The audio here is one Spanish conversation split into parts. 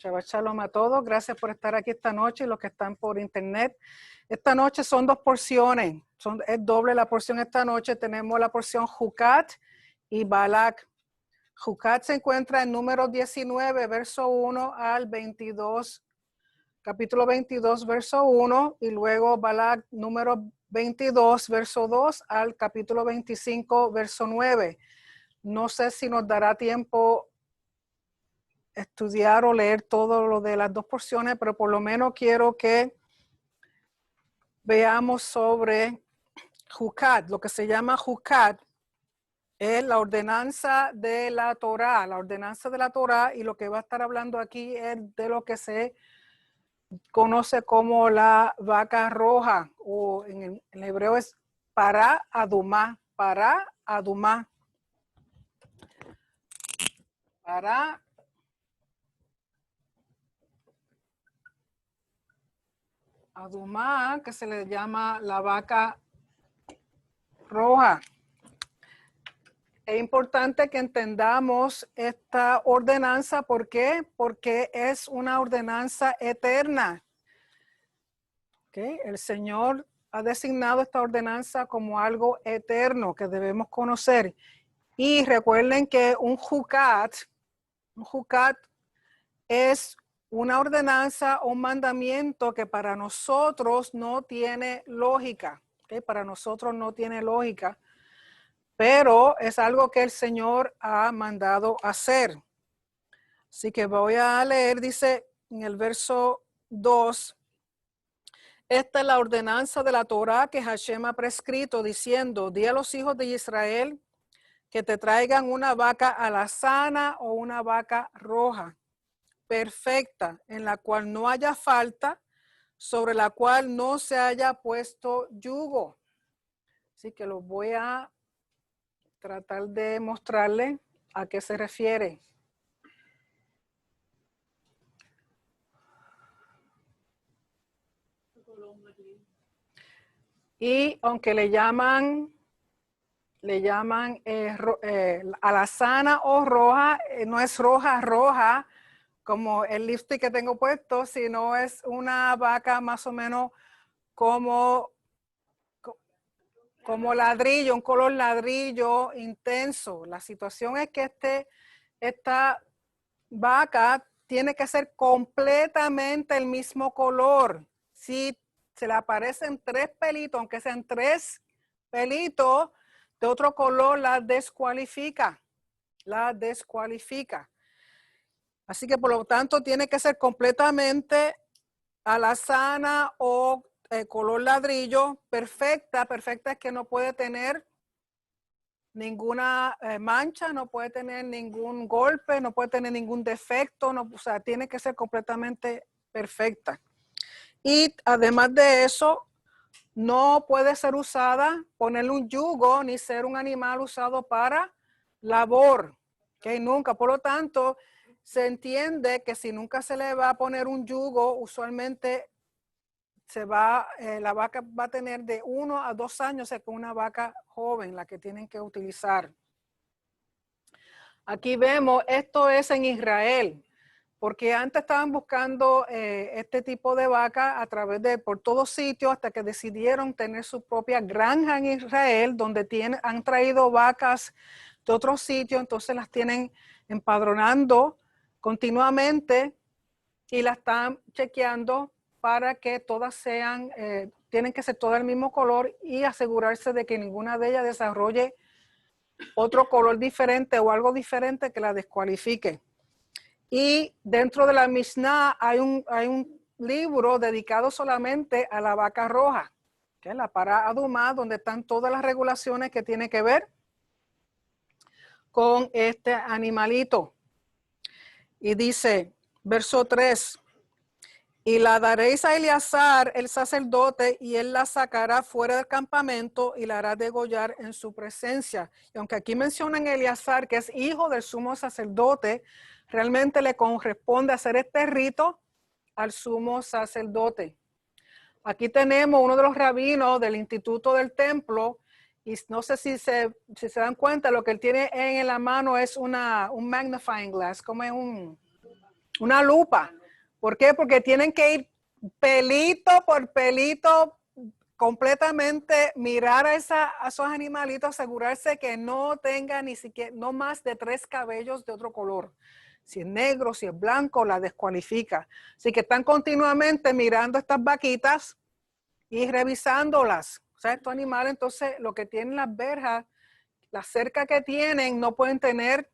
Shabbat Shalom a todos. Gracias por estar aquí esta noche y los que están por internet. Esta noche son dos porciones. Es doble la porción esta noche. Tenemos la porción Jucat y Balak. Jucat se encuentra en número 19, verso 1 al 22. Capítulo 22, verso 1. Y luego Balak, número 22, verso 2 al capítulo 25, verso 9. No sé si nos dará tiempo estudiar o leer todo lo de las dos porciones, pero por lo menos quiero que veamos sobre Jucat. Lo que se llama Jucat es la ordenanza de la Torá, y lo que va a estar hablando aquí es de lo que se conoce como la vaca roja, o en hebreo es para adumá, Adumá, que se le llama la vaca roja. Es importante que entendamos esta ordenanza. ¿Por qué? Porque es una ordenanza eterna. ¿Okay? El Señor ha designado esta ordenanza como algo eterno que debemos conocer. Y recuerden que un jucat es una ordenanza o un mandamiento que para nosotros no tiene lógica. ¿Okay? Para nosotros no tiene lógica, pero es algo que el Señor ha mandado hacer. Así que voy a leer, dice en el verso 2, esta es la ordenanza de la Torá que Hashem ha prescrito, diciendo, di a los hijos de Israel que te traigan una vaca alazana o una vaca roja, perfecta, en la cual no haya falta, sobre la cual no se haya puesto yugo. Así que los voy a tratar de mostrarle a qué se refiere. Y aunque le llaman alazana o roja, no es roja como el lipstick que tengo puesto, sino es una vaca más o menos como ladrillo, un color ladrillo intenso. La situación es que esta vaca tiene que ser completamente el mismo color. Si se le aparecen 3 pelitos, aunque sean 3 pelitos de otro color, la descualifica. Así que por lo tanto tiene que ser completamente alazana o color ladrillo, perfecta es que no puede tener ninguna mancha, no puede tener ningún golpe, no puede tener ningún defecto, o sea, tiene que ser completamente perfecta. Y además de eso, no puede ser usada, ponerle un yugo, ni ser un animal usado para labor, que nunca. Por lo tanto, se entiende que si nunca se le va a poner un yugo, usualmente la vaca va a tener de 1 a 2 años, o sea, que una vaca joven, la que tienen que utilizar. Aquí vemos, esto es en Israel, porque antes estaban buscando este tipo de vaca por todos sitios, hasta que decidieron tener su propia granja en Israel, donde han traído vacas de otros sitios, entonces las tienen empadronando continuamente y las están chequeando para que todas tienen que ser todas del mismo color y asegurarse de que ninguna de ellas desarrolle otro color diferente o algo diferente que la descualifique. Y dentro de la Mishnah hay un libro dedicado solamente a la vaca roja, que es la Pará Adumá, donde están todas las regulaciones que tienen que ver con este animalito. Y dice, verso 3, y la daréis a Eleazar, el sacerdote, y él la sacará fuera del campamento y la hará degollar en su presencia. Y aunque aquí mencionan a Eleazar, que es hijo del sumo sacerdote, realmente le corresponde hacer este rito al sumo sacerdote. Aquí tenemos uno de los rabinos del Instituto del Templo, y no sé si se dan cuenta, lo que él tiene en la mano es un magnifying glass, como es Una lupa. ¿Por qué? Porque tienen que ir pelito por pelito, completamente mirar a esos animalitos, asegurarse que no tenga ni siquiera, no más de 3 cabellos de otro color. Si es negro, si es blanco, la descualifica. Así que están continuamente mirando estas vaquitas y revisándolas. O sea, estos animales, entonces, lo que tienen las verjas, la cerca que tienen, no pueden tener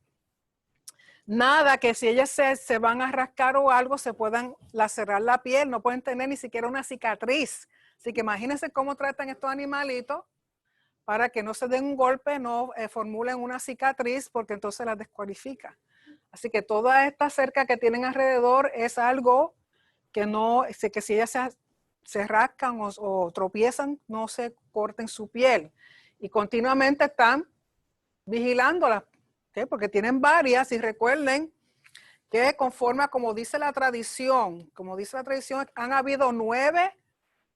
nada que si ellas se van a rascar o algo, se puedan lacerar la piel, no pueden tener ni siquiera una cicatriz. Así que imagínense cómo tratan estos animalitos para que no se den un golpe, no formulen una cicatriz, porque entonces las descualifica. Así que toda esta cerca que tienen alrededor es algo que no, que si ellas se rascan o tropiezan, no se corten su piel. Y continuamente están vigilándolas, ¿okay? Porque tienen varias, y recuerden que conforme a como dice la tradición, han habido 9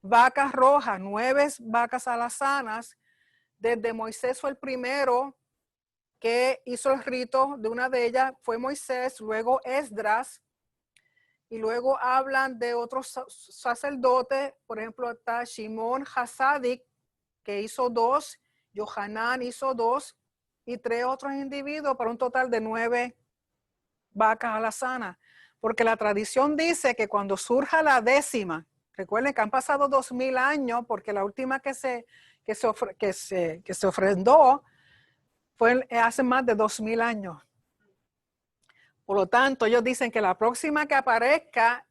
vacas rojas, 9 vacas alazanas. Desde Moisés fue el primero que hizo el rito de una de ellas, fue Moisés, luego Esdras, y luego hablan de otros sacerdotes, por ejemplo está Shimon Hasadik, que hizo 2, Yohanan hizo 2, y 3 otros individuos para un total de 9 vacas alazanas. Porque la tradición dice que cuando surja la 10ª, recuerden que han pasado 2000 años, porque la última que se ofrendó fue hace más de 2000 años. Por lo tanto, ellos dicen que la próxima que aparezca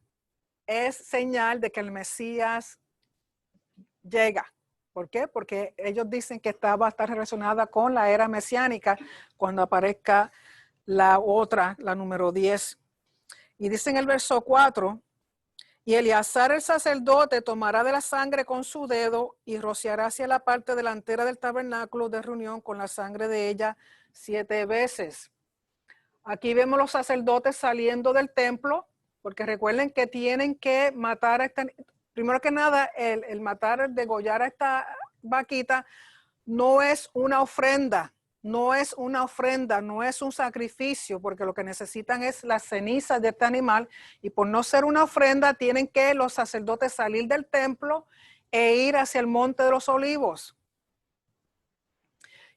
es señal de que el Mesías llega. ¿Por qué? Porque ellos dicen que va a estar relacionada con la era mesiánica cuando aparezca la otra, la número 10. Y dice en el verso 4, y Eleazar el sacerdote tomará de la sangre con su dedo y rociará hacia la parte delantera del tabernáculo de reunión con la sangre de ella 7 veces. Aquí vemos los sacerdotes saliendo del templo, porque recuerden que tienen que matar a esta, primero que nada, el matar, el degollar a esta vaquita no es una ofrenda, no es un sacrificio, porque lo que necesitan es las cenizas de este animal, y por no ser una ofrenda tienen que los sacerdotes salir del templo e ir hacia el monte de los olivos.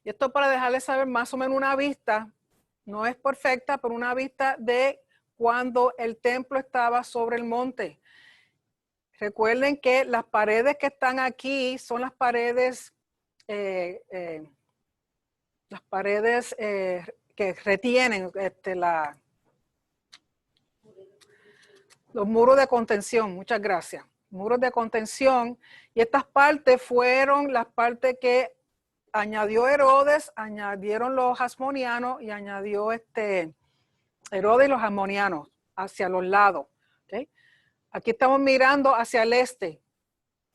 Y esto para dejarles saber más o menos una vista, no es perfecta, pero una vista de cuando el templo estaba sobre el monte. Recuerden que las paredes que están aquí son las paredes que retienen los muros de contención. Muchas gracias. Muros de contención. Y estas partes fueron las partes que añadió Herodes, añadieron los hasmonianos y añadió Herodes y los hasmonianos hacia los lados. ¿Okay? Aquí estamos mirando hacia el este.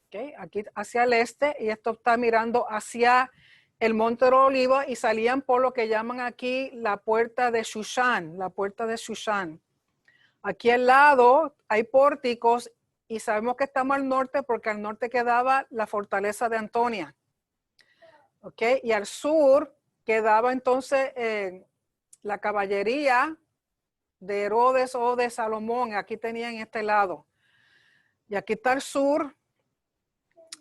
¿Okay? Aquí hacia el este, y esto está mirando hacia el monte de los olivos, y salían por lo que llaman aquí la puerta de Shushan, la puerta de Shushan. Aquí al lado hay pórticos, y sabemos que estamos al norte porque al norte quedaba la fortaleza de Antonia. ¿Okay? Y al sur quedaba entonces la caballería de Herodes o de Salomón. Aquí tenían este lado. Y aquí está el sur,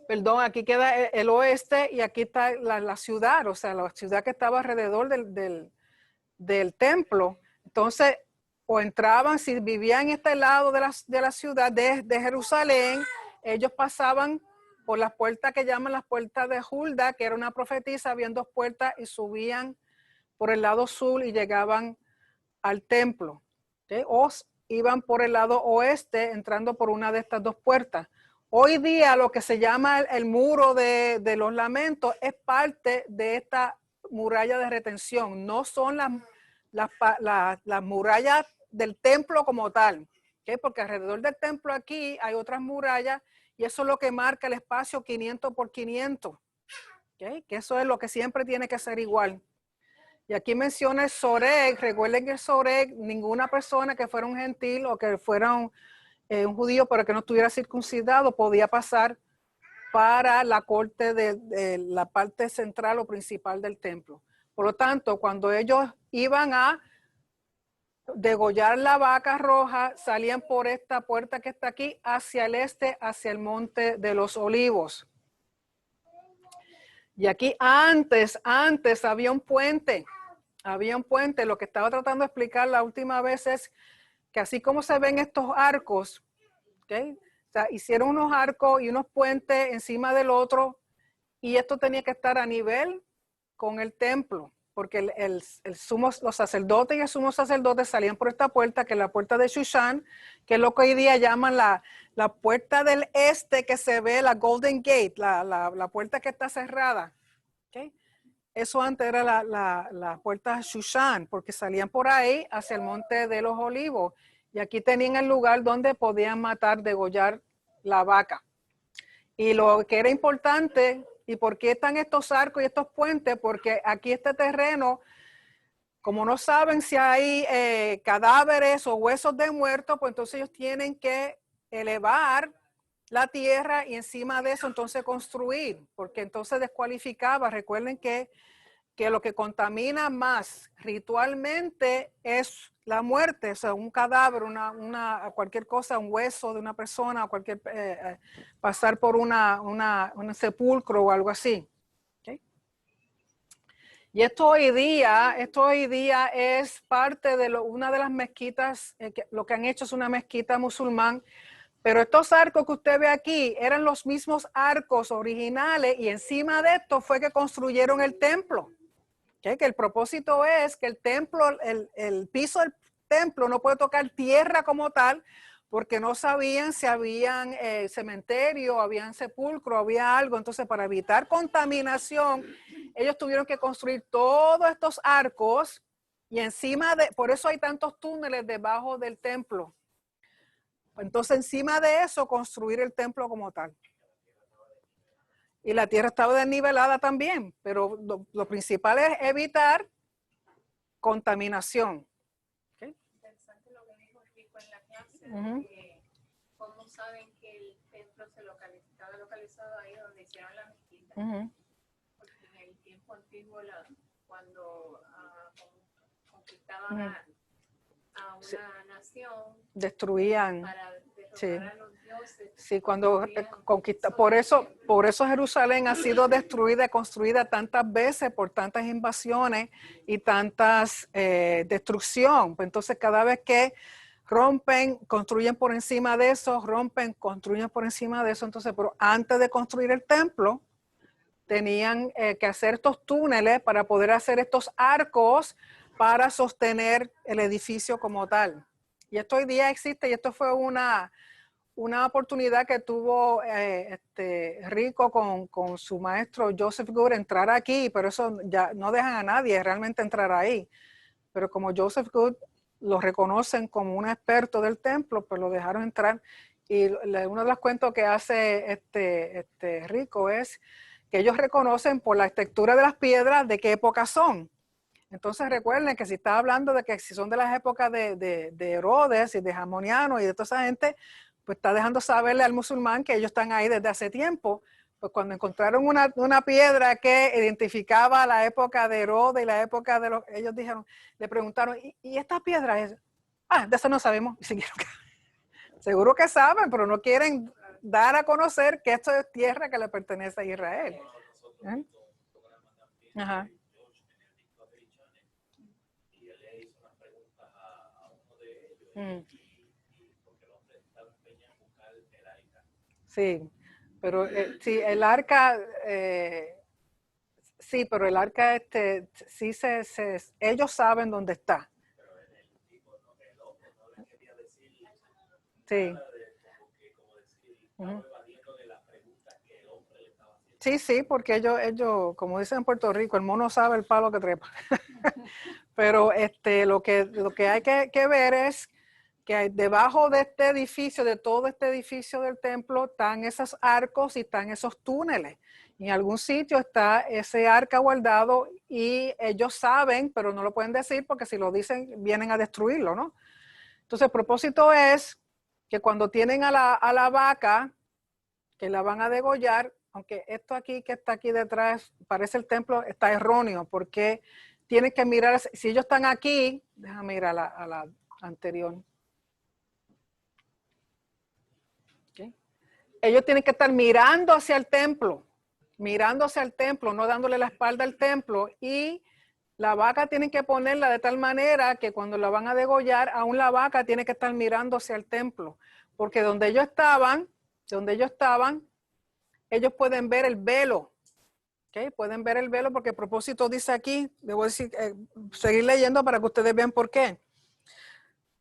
perdón, aquí queda el oeste, y aquí está la ciudad, o sea, la ciudad que estaba alrededor del templo. Entonces, o entraban, si vivían en este lado de la ciudad de Jerusalén, ellos pasaban por las puertas que llaman las puertas de Hulda, que era una profetisa, habían 2 puertas, y subían por el lado sur y llegaban al templo. ¿Okay? O iban por el lado oeste, entrando por una de estas 2 puertas. Hoy día lo que se llama el muro de los lamentos es parte de esta muralla de retención. No son las murallas del templo como tal. ¿Okay? Porque alrededor del templo aquí hay otras murallas, y eso es lo que marca el espacio 500 por 500. ¿Okay? Que eso es lo que siempre tiene que ser igual. Y aquí menciona el Soreg. Recuerden que el Soreg, ninguna persona que fuera un gentil o que fuera un judío pero que no estuviera circuncidado podía pasar para la corte de la parte central o principal del templo. Por lo tanto, cuando ellos iban a degollar la vaca roja, salían por esta puerta que está aquí hacia el este, hacia el monte de los olivos. Y aquí antes había un puente. Había un puente. Lo que estaba tratando de explicar la última vez es que así como se ven estos arcos, ¿okay? O sea, hicieron unos arcos y unos puentes encima del otro, y esto tenía que estar a nivel con el templo, porque los sacerdotes y el sumo sacerdote salían por esta puerta, que es la puerta de Shushan, que es lo que hoy día llaman la puerta del este, que se ve, la Golden Gate, la puerta que está cerrada. ¿Okay? Eso antes era la puerta Shushan, porque salían por ahí hacia el monte de los olivos. Y aquí tenían el lugar donde podían matar, degollar la vaca. Y lo que era importante, ¿y por qué están estos arcos y estos puentes? Porque aquí este terreno, como no saben si hay cadáveres o huesos de muertos, pues entonces ellos tienen que elevar la tierra y encima de eso entonces construir, porque entonces descualificaba. Recuerden que lo que contamina más ritualmente es la muerte, o sea, un cadáver, cualquier cosa, un hueso de una persona, cualquier pasar por un sepulcro o algo así. ¿Okay? Y esto hoy día es parte de una de las mezquitas, lo que han hecho es una mezquita musulmán, pero estos arcos que usted ve aquí eran los mismos arcos originales y encima de esto fue que construyeron el templo. ¿Okay? Que el propósito es que el templo, el piso del templo no puede tocar tierra como tal, porque no sabían si habían cementerio, habían sepulcro, había algo. Entonces, para evitar contaminación, ellos tuvieron que construir todos estos arcos y por eso hay tantos túneles debajo del templo. Entonces, encima de eso, construir el templo como tal. Y la tierra estaba desnivelada también, pero lo principal es evitar contaminación. ¿Okay? Interesante lo que dijo Rico en la clase, que cómo saben que el templo estaba localizado ahí donde hicieron la mezquita. Porque en el tiempo antiguo, cuando conquistaban a una nación, destruían. Para derrotar a los dioses. Sí, cuando conquista, por eso Jerusalén ha sido destruida y construida tantas veces por tantas invasiones y tantas destrucción. Entonces, cada vez que rompen, construyen por encima de eso, rompen, construyen por encima de eso. Entonces, pero antes de construir el templo, tenían que hacer estos túneles para poder hacer estos arcos para sostener el edificio como tal. Y esto hoy día existe, y esto fue una oportunidad que tuvo Rico con su maestro Joseph Good, entrar aquí, pero eso ya no dejan a nadie realmente entrar ahí. Pero como Joseph Good lo reconocen como un experto del templo, pues lo dejaron entrar. Y uno de los cuentos que hace Rico es que ellos reconocen por la textura de las piedras de qué época son. Entonces recuerden que si está hablando de que si son de las épocas de Herodes y de Jamoniano y de toda esa gente, pues está dejando saberle al musulmán que ellos están ahí desde hace tiempo. Pues cuando encontraron una piedra que identificaba la época de Herodes y la época de los, ellos dijeron, le preguntaron, ¿y esta piedra es? De eso no sabemos. Y siguieron. Seguro que saben, pero no quieren dar a conocer que esto es tierra que le pertenece a Israel. ¿Eh? Ajá. Sí, pero sí, el arca, sí, pero el arca, sí ellos saben dónde está. Sí. Sí, sí, porque ellos, como dicen en Puerto Rico, el mono sabe el palo que trepa. Pero lo que hay que ver es que debajo de este edificio, de todo este edificio del templo, están esos arcos y están esos túneles. Y en algún sitio está ese arca guardado y ellos saben, pero no lo pueden decir porque si lo dicen vienen a destruirlo, ¿no? Entonces el propósito es que cuando tienen a la vaca, que la van a degollar, aunque esto aquí que está aquí detrás parece el templo, está erróneo porque tienen que mirar, si ellos están aquí, déjame ir a la anterior. Okay. Ellos tienen que estar mirando hacia el templo, no dándole la espalda al templo, y la vaca tienen que ponerla de tal manera que cuando la van a degollar, aún la vaca tiene que estar mirando hacia el templo, porque donde ellos estaban, ellos pueden ver el velo. Okay, pueden ver el velo porque a propósito dice aquí, debo decir, seguir leyendo para que ustedes vean por qué.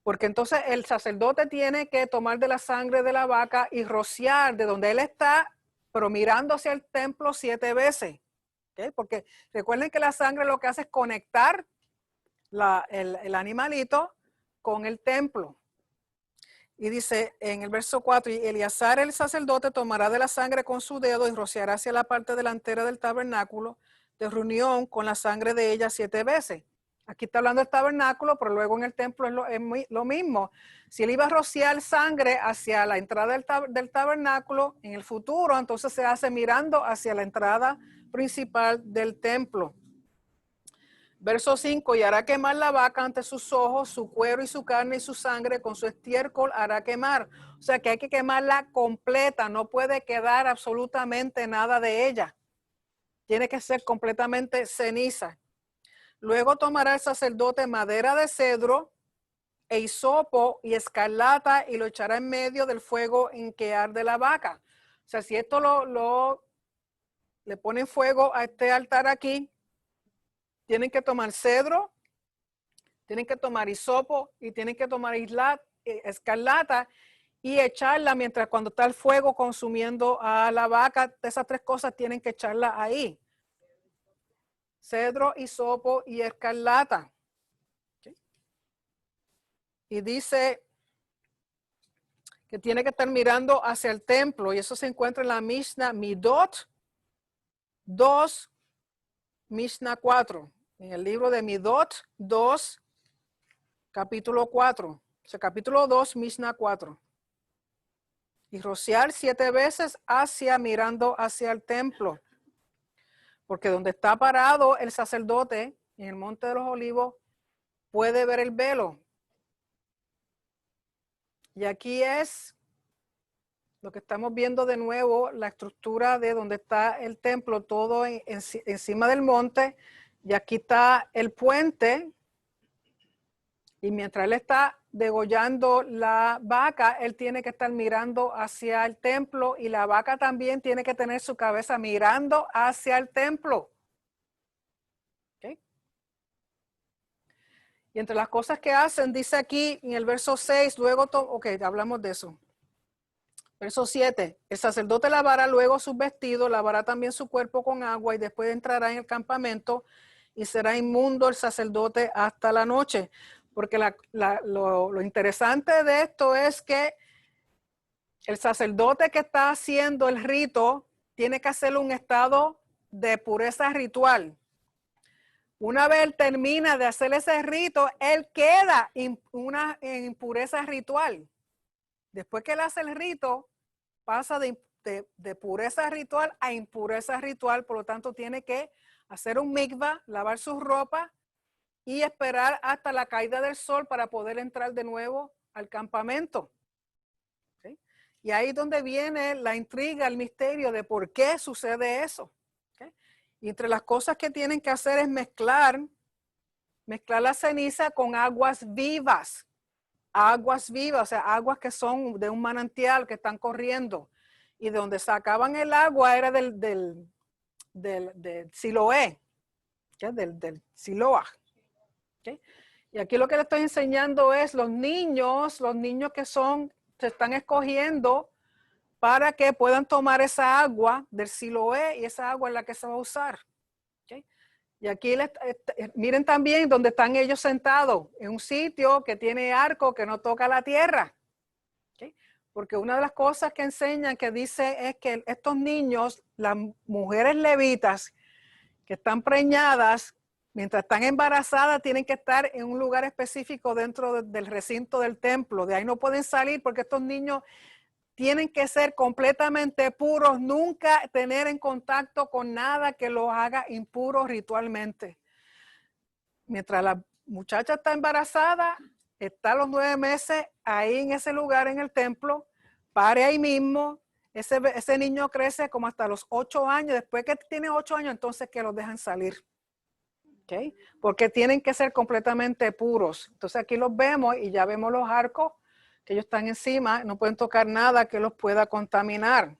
Porque entonces el sacerdote tiene que tomar de la sangre de la vaca y rociar de donde él está, pero mirando hacia el templo 7 veces. Okay, porque recuerden que la sangre lo que hace es conectar el animalito con el templo. Y dice en el verso 4, y Eleazar el sacerdote tomará de la sangre con su dedo y rociará hacia la parte delantera del tabernáculo de reunión con la sangre de ella 7 veces. Aquí está hablando del tabernáculo, pero luego en el templo es lo mismo. Si él iba a rociar sangre hacia la entrada del tabernáculo, en el futuro, entonces se hace mirando hacia la entrada principal del templo. Verso 5, y hará quemar la vaca ante sus ojos, su cuero y su carne y su sangre con su estiércol hará quemar. O sea que hay que quemarla completa, no puede quedar absolutamente nada de ella. Tiene que ser completamente ceniza. Luego tomará el sacerdote madera de cedro e hisopo y escarlata y lo echará en medio del fuego en que arde la vaca. O sea, si esto le ponen fuego a este altar aquí, tienen que tomar cedro, tienen que tomar hisopo y tienen que tomar escarlata y echarla mientras cuando está el fuego consumiendo a la vaca. Esas 3 cosas tienen que echarla ahí. Cedro, hisopo y escarlata. ¿Okay? Y dice que tiene que estar mirando hacia el templo, y eso se encuentra en la Mishnah Midot 2, Mishnah 4. En el libro de Midot 2, capítulo 4. O sea, capítulo 2, Mishnah 4. Y rociar 7 veces mirando hacia el templo. Porque donde está parado el sacerdote, en el Monte de los Olivos, puede ver el velo. Y aquí es lo que estamos viendo de nuevo, la estructura de donde está el templo, todo encima del monte. Y aquí está el puente. Y mientras él está degollando la vaca, él tiene que estar mirando hacia el templo, y la vaca también tiene que tener su cabeza mirando hacia el templo. ¿Okay? Y entre las cosas que hacen, dice aquí en el verso 6, luego, hablamos de eso. Verso 7, el sacerdote lavará luego sus vestidos, lavará también su cuerpo con agua y después entrará en el campamento y será inmundo el sacerdote hasta la noche. Porque lo interesante de esto es que el sacerdote que está haciendo el rito tiene que hacerlo un estado de pureza ritual. Una vez él termina de hacer ese rito, él queda en impureza ritual. Después que él hace el rito, pasa de pureza ritual a impureza ritual. Por lo tanto, tiene que hacer un mikvah, lavar sus ropas y esperar hasta la caída del sol para poder entrar de nuevo al campamento. ¿Sí? Y ahí es donde viene la intriga, el misterio de por qué sucede eso. ¿Sí? Y entre las cosas que tienen que hacer es mezclar la ceniza con aguas vivas. Aguas vivas, o sea, aguas que son de un manantial que están corriendo. Y de donde sacaban el agua era del Siloé, ¿sí? del Siloah. ¿Okay? Y aquí lo que le estoy enseñando es los niños que se están escogiendo para que puedan tomar esa agua del Siloé, y esa agua es la que se va a usar. ¿Okay? Y aquí miren también donde están ellos sentados, en un sitio que tiene arco que no toca la tierra. ¿Okay? Porque una de las cosas que enseñan, que dice, es que estos niños, las mujeres levitas que están preñadas, mientras están embarazadas, tienen que estar en un lugar específico dentro del recinto del templo. De ahí no pueden salir porque estos niños tienen que ser completamente puros, nunca tener en contacto con nada que los haga impuros ritualmente. mientras la muchacha está embarazada, está a los 9 meses ahí en ese lugar en el templo, pare ahí mismo, ese niño crece como hasta los 8 años, después que tiene 8 años, entonces que los dejan salir. ¿Okay? Porque tienen que ser completamente puros. Entonces aquí los vemos y ya vemos los arcos que ellos están encima, no pueden tocar nada que los pueda contaminar.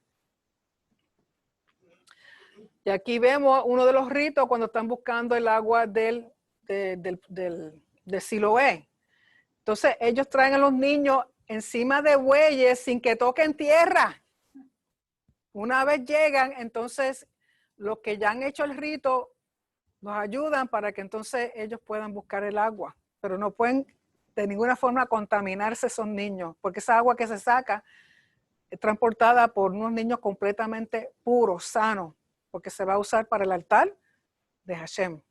Y aquí vemos uno de los ritos cuando están buscando el agua de Siloé. Entonces ellos traen a los niños encima de bueyes sin que toquen tierra. Una vez llegan, entonces los que ya han hecho el rito los ayudan para que entonces ellos puedan buscar el agua. Pero no pueden de ninguna forma contaminarse esos niños, porque esa agua que se saca es transportada por unos niños completamente puros, sanos, porque se va a usar para el altar de Hashem.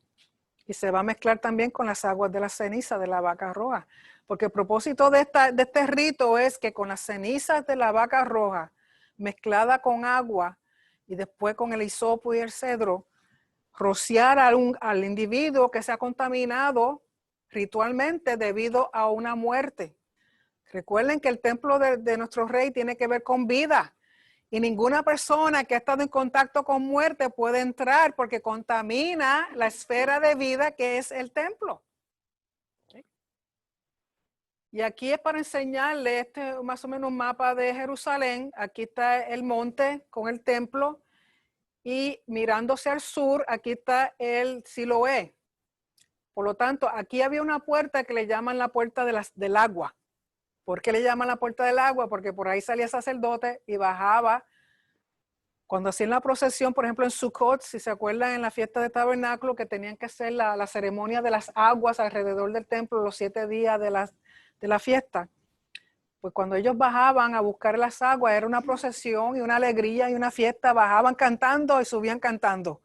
Y se va a mezclar también con las aguas de la ceniza de la vaca roja. Porque el propósito de este rito es que con las cenizas de la vaca roja, mezclada con agua y después con el hisopo y el cedro, rociar al individuo que se ha contaminado ritualmente debido a una muerte. Recuerden que el templo de nuestro rey tiene que ver con vida. Y ninguna persona que ha estado en contacto con muerte puede entrar porque contamina la esfera de vida que es el templo. ¿Okay? Y aquí es para enseñarle más o menos un mapa de Jerusalén. Aquí está el monte con el templo y mirándose al sur, aquí está el Siloé. Por lo tanto, aquí había una puerta que le llaman la puerta del agua. ¿Por qué le llaman la puerta del agua? Porque por ahí salía el sacerdote y bajaba. Cuando hacían la procesión, por ejemplo en Sukkot, si se acuerdan en la fiesta de tabernáculo, que tenían que hacer la ceremonia de las aguas alrededor del templo los 7 días de la fiesta, pues cuando ellos bajaban a buscar las aguas, era una procesión y una alegría y una fiesta, bajaban cantando y subían cantando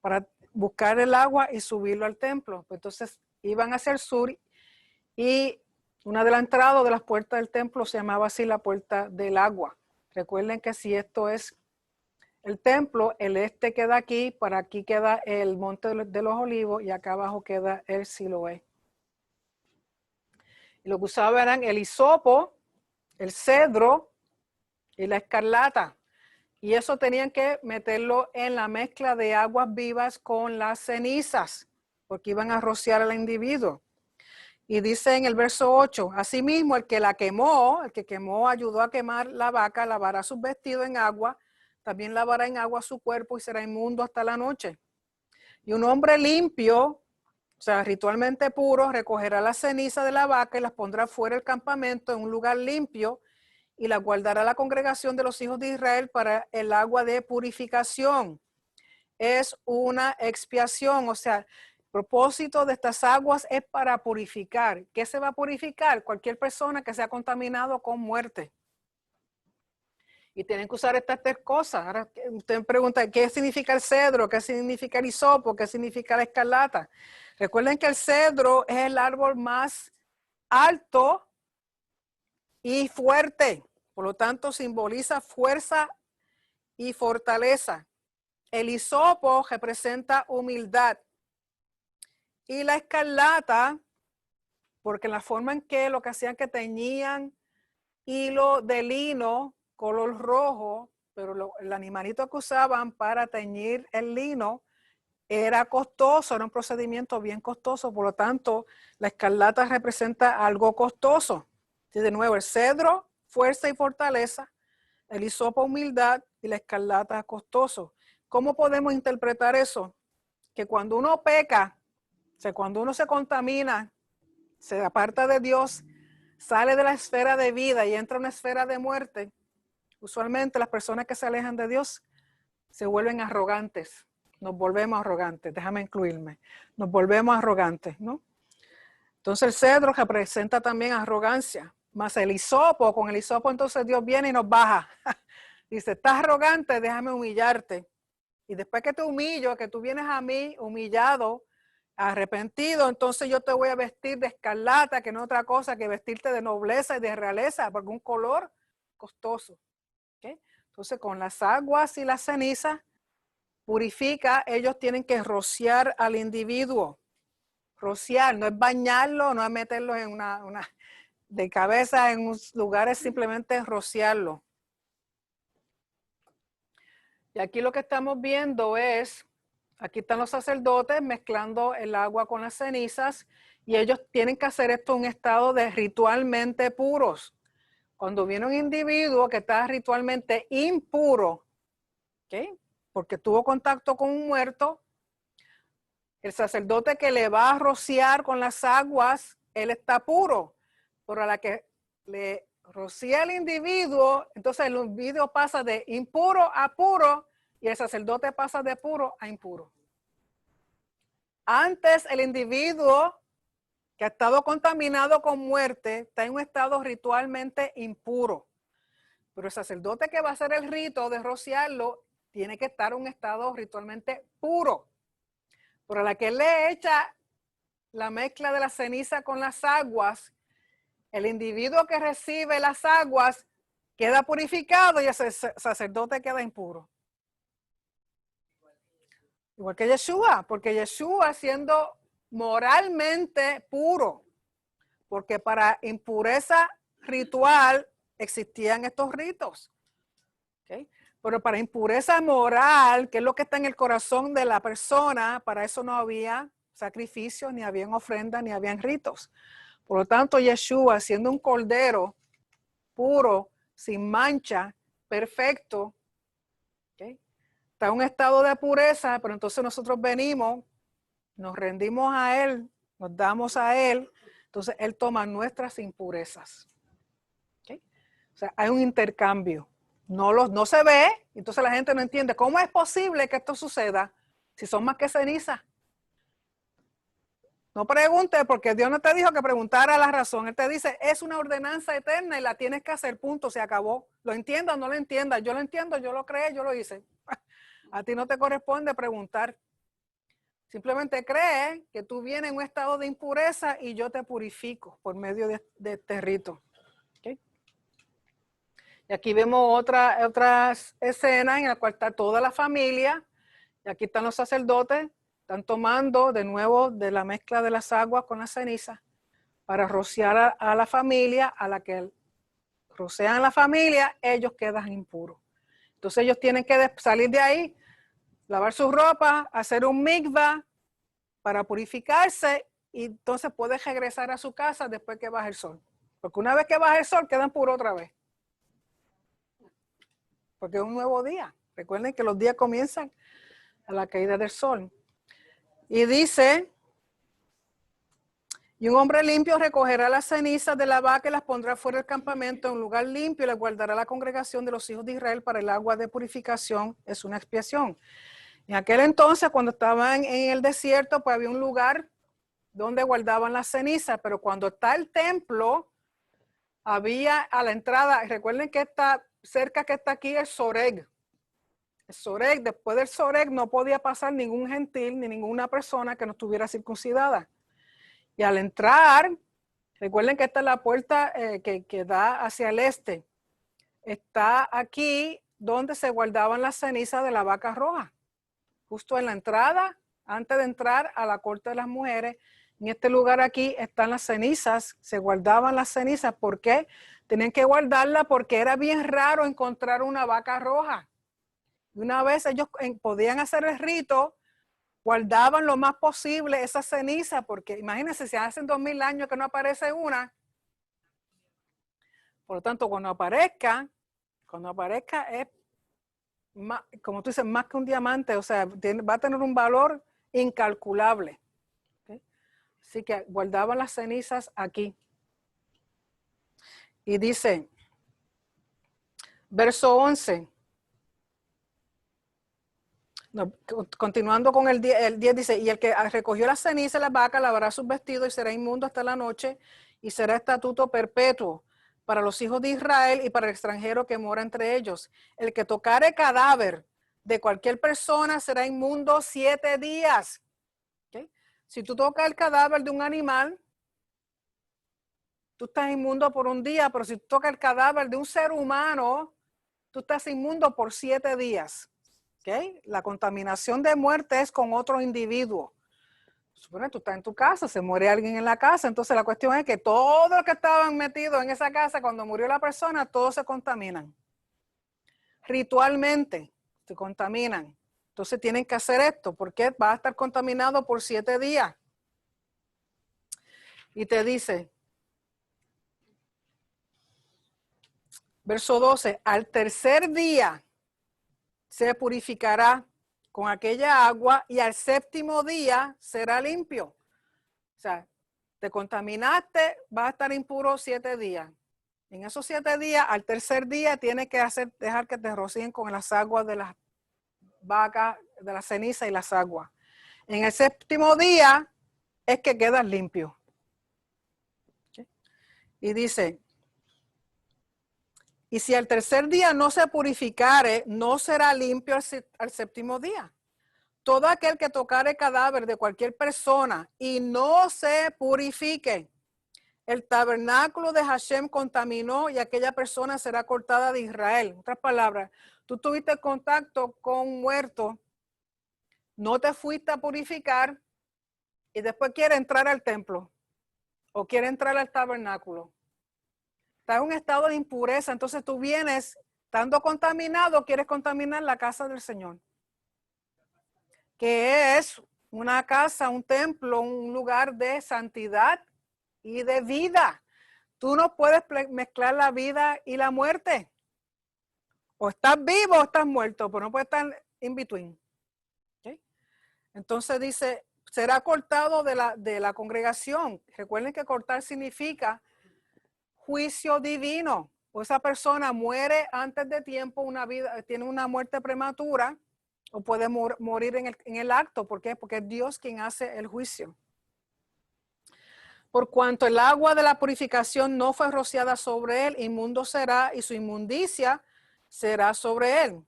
para buscar el agua y subirlo al templo. Pues entonces iban hacia el sur y una de las entradas de las puertas del templo se llamaba así la puerta del agua. Recuerden que si esto es el templo, el este queda aquí, para aquí queda el monte de los olivos y acá abajo queda el Siloé. Y lo que usaban eran el hisopo, el cedro y la escarlata. Y eso tenían que meterlo en la mezcla de aguas vivas con las cenizas, porque iban a rociar al individuo. Y dice en el verso 8, asimismo el que quemó, ayudó a quemar la vaca, lavará sus vestidos en agua, también lavará en agua su cuerpo y será inmundo hasta la noche. Y un hombre limpio, o sea, ritualmente puro, recogerá la ceniza de la vaca y las pondrá fuera del campamento en un lugar limpio y la guardará la congregación de los hijos de Israel para el agua de purificación. Es una expiación, o sea, el propósito de estas aguas es para purificar. ¿Qué se va a purificar? Cualquier persona que sea contaminado con muerte. Y tienen que usar estas 3 cosas. Ahora usted me pregunta, ¿qué significa el cedro? ¿Qué significa el hisopo? ¿Qué significa la escarlata? Recuerden que el cedro es el árbol más alto y fuerte. Por lo tanto, simboliza fuerza y fortaleza. El hisopo representa humildad. Y la escarlata, porque la forma en que lo que hacían que teñían hilo de lino color rojo, pero el animalito que usaban para teñir el lino era costoso, era un procedimiento bien costoso, por lo tanto, la escarlata representa algo costoso. Y de nuevo, el cedro, fuerza y fortaleza, el hisopo, humildad, y la escarlata, costoso. ¿Cómo podemos interpretar eso? Que cuando uno peca, o sea, cuando uno se contamina, se aparta de Dios, sale de la esfera de vida y entra a una esfera de muerte, usualmente las personas que se alejan de Dios se vuelven arrogantes. Nos volvemos arrogantes, déjame incluirme. Nos volvemos arrogantes, ¿no? Entonces el cedro representa también arrogancia. Más el hisopo, con el hisopo entonces Dios viene y nos baja. Dice, estás arrogante, déjame humillarte. Y después que te humillo, que tú vienes a mí humillado, arrepentido, entonces yo te voy a vestir de escarlata, que no es otra cosa que vestirte de nobleza y de realeza, porque un color costoso. ¿Okay? Entonces con las aguas y la ceniza purifica, ellos tienen que rociar al individuo. rociar, no es bañarlo, no es meterlo en una de cabeza en un lugar, es simplemente rociarlo. Y aquí lo que estamos viendo es, aquí están los sacerdotes mezclando el agua con las cenizas y ellos tienen que hacer esto en un estado de ritualmente puros. Cuando viene un individuo que está ritualmente impuro, ¿okay? Porque tuvo contacto con un muerto, el sacerdote que le va a rociar con las aguas, él está puro, pero a la que le rocía el individuo, entonces el individuo pasa de impuro a puro y el sacerdote pasa de puro a impuro. Antes el individuo que ha estado contaminado con muerte está en un estado ritualmente impuro, pero el sacerdote que va a hacer el rito de rociarlo tiene que estar en un estado ritualmente puro. Por la que él le echa la mezcla de la ceniza con las aguas, el individuo que recibe las aguas queda purificado y el sacerdote queda impuro. Igual que Yeshua, porque Yeshua siendo moralmente puro, porque para impureza ritual existían estos ritos. ¿Okay? Pero para impureza moral, que es lo que está en el corazón de la persona, para eso no había sacrificios, ni habían ofrendas, ni habían ritos. Por lo tanto, Yeshua, siendo un cordero puro, sin mancha, perfecto, ¿okay? Está en un estado de pureza, pero entonces nosotros venimos, nos rendimos a Él, nos damos a Él, entonces Él toma nuestras impurezas. ¿Okay? O sea, hay un intercambio. No se ve, entonces la gente no entiende cómo es posible que esto suceda si son más que ceniza. No pregunte porque Dios no te dijo que preguntara la razón. Él te dice, es una ordenanza eterna y la tienes que hacer, punto, se acabó. Lo entienda o no lo entienda. Yo lo entiendo, yo lo creo, yo lo hice. A ti no te corresponde preguntar. Simplemente cree que tú vienes en un estado de impureza y yo te purifico por medio de este rito. ¿Okay? Y aquí vemos otras escenas en la cual está toda la familia. Y aquí están los sacerdotes, están tomando de nuevo de la mezcla de las aguas con la ceniza para rociar a la familia, a la que rocean la familia, ellos quedan impuros. Entonces ellos tienen que salir de ahí, lavar su ropa, hacer un mikvah para purificarse y entonces puede regresar a su casa después que baje el sol. Porque una vez que baja el sol quedan puros otra vez. Porque es un nuevo día. Recuerden que los días comienzan a la caída del sol. Y dice, y un hombre limpio recogerá las cenizas de la vaca y las pondrá fuera del campamento en un lugar limpio y las guardará a la congregación de los hijos de Israel para el agua de purificación. Es una expiación. En aquel entonces, cuando estaban en el desierto, pues había un lugar donde guardaban las cenizas, pero cuando está el templo, había a la entrada, recuerden que está cerca que está aquí el Soreg. El Soreg, después del Soreg no podía pasar ningún gentil ni ninguna persona que no estuviera circuncidada. Y al entrar, recuerden que esta es la puerta que da hacia el este. Está aquí donde se guardaban las cenizas de la vaca roja. Justo en la entrada, antes de entrar a la corte de las mujeres, en este lugar aquí están las cenizas, se guardaban las cenizas. ¿Por qué? Tenían que guardarla porque era bien raro encontrar una vaca roja. Y una vez ellos podían hacer el rito, guardaban lo más posible esa ceniza, porque imagínense, si hacen 2000 años que no aparece una. Por lo tanto, cuando aparezca es, más, como tú dices, más que un diamante, o sea, va a tener un valor incalculable. ¿Okay? Así que guardaban las cenizas aquí. Y dice, verso 11. No, continuando con el 10 dice, y el que recogió las cenizas de la vaca lavará sus vestidos y será inmundo hasta la noche y será estatuto perpetuo para los hijos de Israel y para el extranjero que mora entre ellos. El que tocare cadáver de cualquier persona será inmundo 7 días. ¿Okay? Si tú tocas el cadáver de un animal, tú estás inmundo por un día, pero si tú tocas el cadáver de un ser humano, tú estás inmundo por 7 días. ¿Okay? La contaminación de muerte es con otro individuo. Supone tú estás en tu casa, se muere alguien en la casa, entonces la cuestión es que todos los que estaban metidos en esa casa, cuando murió la persona, todos se contaminan. Ritualmente se contaminan. Entonces tienen que hacer esto, porque va a estar contaminado por 7 días. Y te dice, verso 12, al tercer día se purificará con aquella agua y al séptimo día será limpio. O sea, te contaminaste, vas a estar impuro 7 días. En esos 7 días, al tercer día, tienes que dejar que te rocíen con las aguas de las vacas, de la ceniza y las aguas. En el séptimo día es que quedas limpio. ¿Okay? Y dice, y si al tercer día no se purificare, no será limpio al séptimo día. Todo aquel que tocare cadáver de cualquier persona y no se purifique, el tabernáculo de Hashem contaminó y aquella persona será cortada de Israel. En otras palabras, tú tuviste contacto con un muerto, no te fuiste a purificar y después quiere entrar al templo o quiere entrar al tabernáculo. Está en un estado de impureza, entonces tú vienes, estando contaminado, quieres contaminar la casa del Señor, que es una casa, un templo, un lugar de santidad y de vida. Tú no puedes mezclar la vida y la muerte. O estás vivo o estás muerto, pero no puedes estar in between. ¿Okay? Entonces dice, será cortado de la congregación. Recuerden que cortar significa juicio divino. O esa persona muere antes de tiempo, tiene una muerte prematura, o puede morir en el acto. ¿Por qué? Porque es Dios quien hace el juicio. Por cuanto el agua de la purificación no fue rociada sobre él, inmundo será y su inmundicia será sobre él.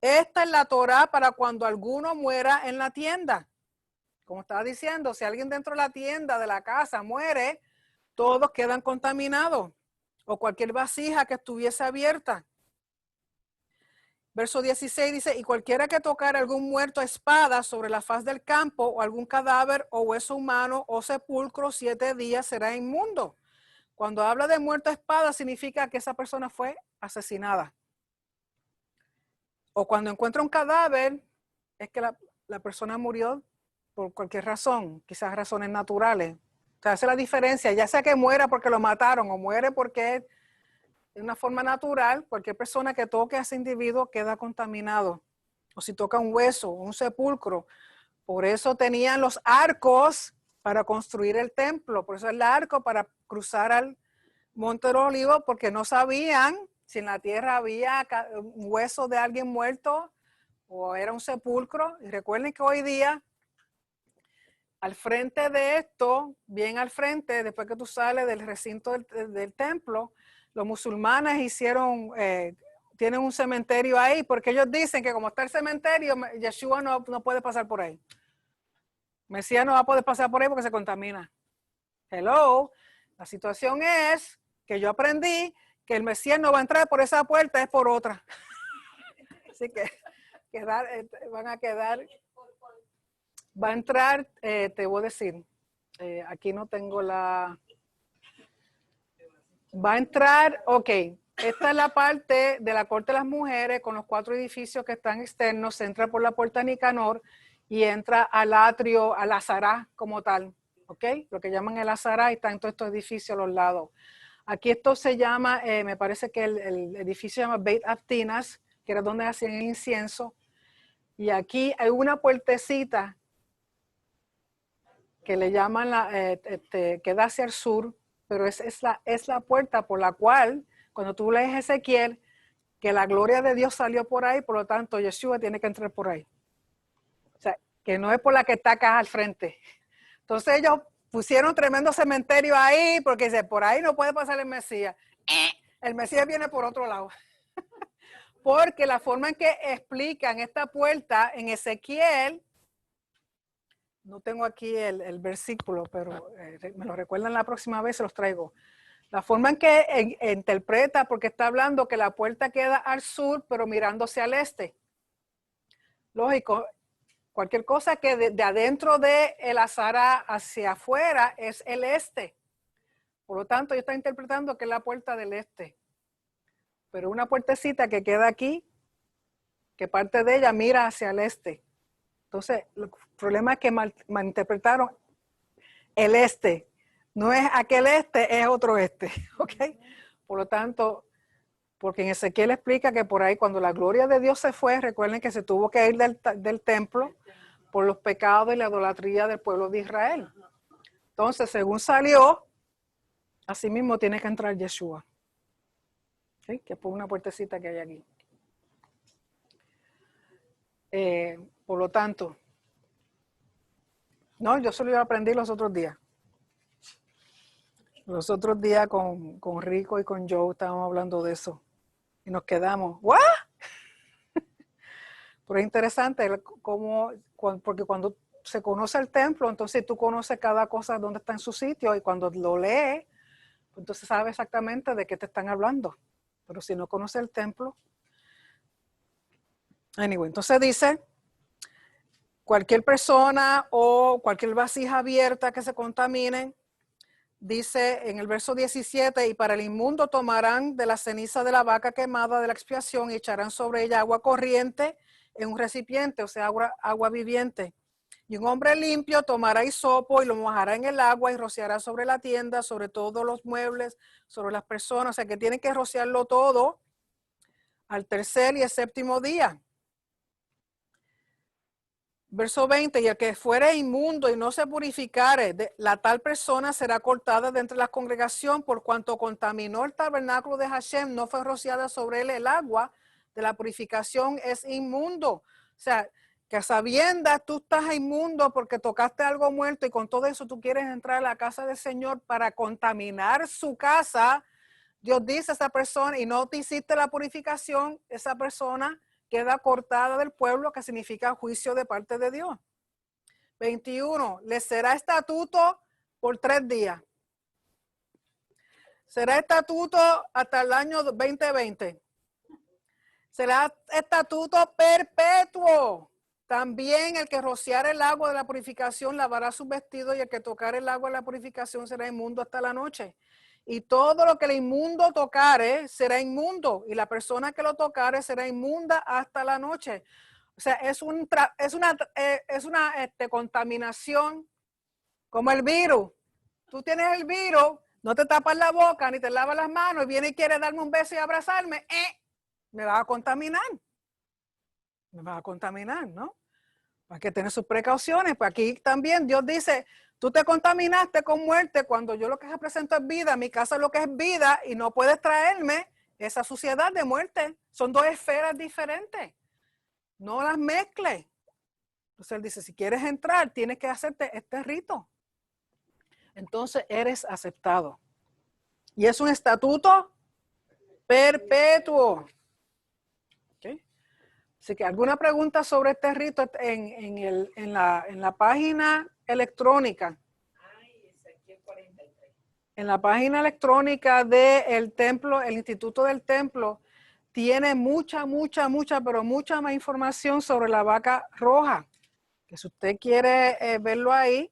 Esta es la Torá para cuando alguno muera en la tienda. Como estaba diciendo, si alguien dentro de la tienda de la casa muere, todos quedan contaminados. O cualquier vasija que estuviese abierta. Verso 16 dice, y cualquiera que tocara algún muerto a espada sobre la faz del campo, o algún cadáver, o hueso humano, o sepulcro, 7 días será inmundo. Cuando habla de muerto a espada, significa que esa persona fue asesinada. O cuando encuentra un cadáver, es que la persona murió por cualquier razón, quizás razones naturales. O sea, esa es la diferencia, ya sea que muera porque lo mataron, o muere porque de una forma natural, cualquier persona que toque a ese individuo queda contaminado. O si toca un hueso, un sepulcro. Por eso tenían los arcos para construir el templo. Por eso el arco para cruzar al Monte de los Olivos, porque no sabían si en la tierra había un hueso de alguien muerto o era un sepulcro. Y recuerden que hoy día, al frente de esto, bien al frente, después que tú sales del recinto del templo, los musulmanes tienen un cementerio ahí, porque ellos dicen que como está el cementerio, Yeshua no puede pasar por ahí. Mesías no va a poder pasar por ahí porque se contamina. Hello, la situación es que yo aprendí que el Mesías no va a entrar por esa puerta, es por otra. Así que van a quedar, va a entrar, te voy a decir, aquí no tengo va a entrar, ok, esta es la parte de la corte de las mujeres con los 4 edificios que están externos, se entra por la puerta Nicanor y entra al atrio, al Azará como tal, ok, lo que llaman el Azará y están todos estos edificios a los lados. Aquí esto se llama, me parece que el edificio se llama Beit Aftinas, que era donde hacían el incienso, y aquí hay una puertecita que le llaman, que da hacia el sur, pero es la puerta por la cual, cuando tú lees Ezequiel, que la gloria de Dios salió por ahí, por lo tanto, Yeshua tiene que entrar por ahí. O sea, que no es por la que está acá al frente. Entonces ellos pusieron tremendo cementerio ahí, porque dice, por ahí no puede pasar el Mesías. El Mesías viene por otro lado. Porque la forma en que explican esta puerta en Ezequiel, no tengo aquí el versículo, pero me lo recuerdan la próxima vez, se los traigo. La forma en que interpreta, porque está hablando que la puerta queda al sur, pero mirándose al este. Lógico, Cualquier cosa que de adentro de el Azara hacia afuera es el este. Por lo tanto, yo estoy interpretando que es la puerta del este. Pero una puertecita que queda aquí, que parte de ella mira hacia el este. Entonces, el problema es que malinterpretaron el este. No es aquel este, es otro este. ¿Ok? Por lo tanto, porque en Ezequiel explica que por ahí cuando la gloria de Dios se fue, recuerden que se tuvo que ir del templo por los pecados y la idolatría del pueblo de Israel. Entonces, según salió, así mismo tiene que entrar Yeshua. ¿Sí? Que es por una puertecita que hay aquí. Por lo tanto, no, yo solo lo aprendí los otros días. Los otros días con Rico y con Joe estábamos hablando de eso. Y nos quedamos, ¿what? Pero es interesante cómo, porque cuando se conoce el templo, entonces tú conoces cada cosa donde está en su sitio y cuando lo lees, entonces sabes exactamente de qué te están hablando. Pero si no conoces el templo. Anyway, entonces dice, cualquier persona o cualquier vasija abierta que se contamine, dice en el verso 17, y para el inmundo tomarán de la ceniza de la vaca quemada de la expiación y echarán sobre ella agua corriente en un recipiente, o sea, agua viviente. Y un hombre limpio tomará hisopo y lo mojará en el agua y rociará sobre la tienda, sobre todos los muebles, sobre las personas. O sea, que tienen que rociarlo todo al tercer y el séptimo día. Verso 20, y el que fuere inmundo y no se purificare, la tal persona será cortada de entre la congregación por cuanto contaminó el tabernáculo de Hashem, no fue rociada sobre él el agua de la purificación, es inmundo. O sea, que a sabiendas tú estás inmundo porque tocaste algo muerto y con todo eso tú quieres entrar a la casa del Señor para contaminar su casa. Dios dice a esa persona y no te hiciste la purificación, esa persona queda cortada del pueblo, que significa juicio de parte de Dios. 21. Le será estatuto por 3 días. Será estatuto hasta el año 2020. Será estatuto perpetuo. También el que rociar el agua de la purificación lavará sus vestidos y el que tocar el agua de la purificación será inmundo hasta la noche. Y todo lo que el inmundo tocare será inmundo y la persona que lo tocare será inmunda hasta la noche. O sea, es una contaminación como el virus. Tú tienes el virus, no te tapas la boca ni te lavas las manos y viene y quiere darme un beso y abrazarme, me va a contaminar. Me va a contaminar, ¿no? Hay que tener sus precauciones. Pues aquí también Dios dice, tú te contaminaste con muerte cuando yo lo que represento es vida, mi casa lo que es vida y no puedes traerme esa suciedad de muerte. Son 2 esferas diferentes. No las mezcles. Entonces él dice, si quieres entrar, tienes que hacerte este rito. Entonces eres aceptado. Y es un estatuto perpetuo. ¿Okay? Así que alguna pregunta sobre este rito en la página electrónica. En la página electrónica del templo, el Instituto del Templo, tiene mucha más información sobre la vaca roja. Que si usted quiere verlo ahí,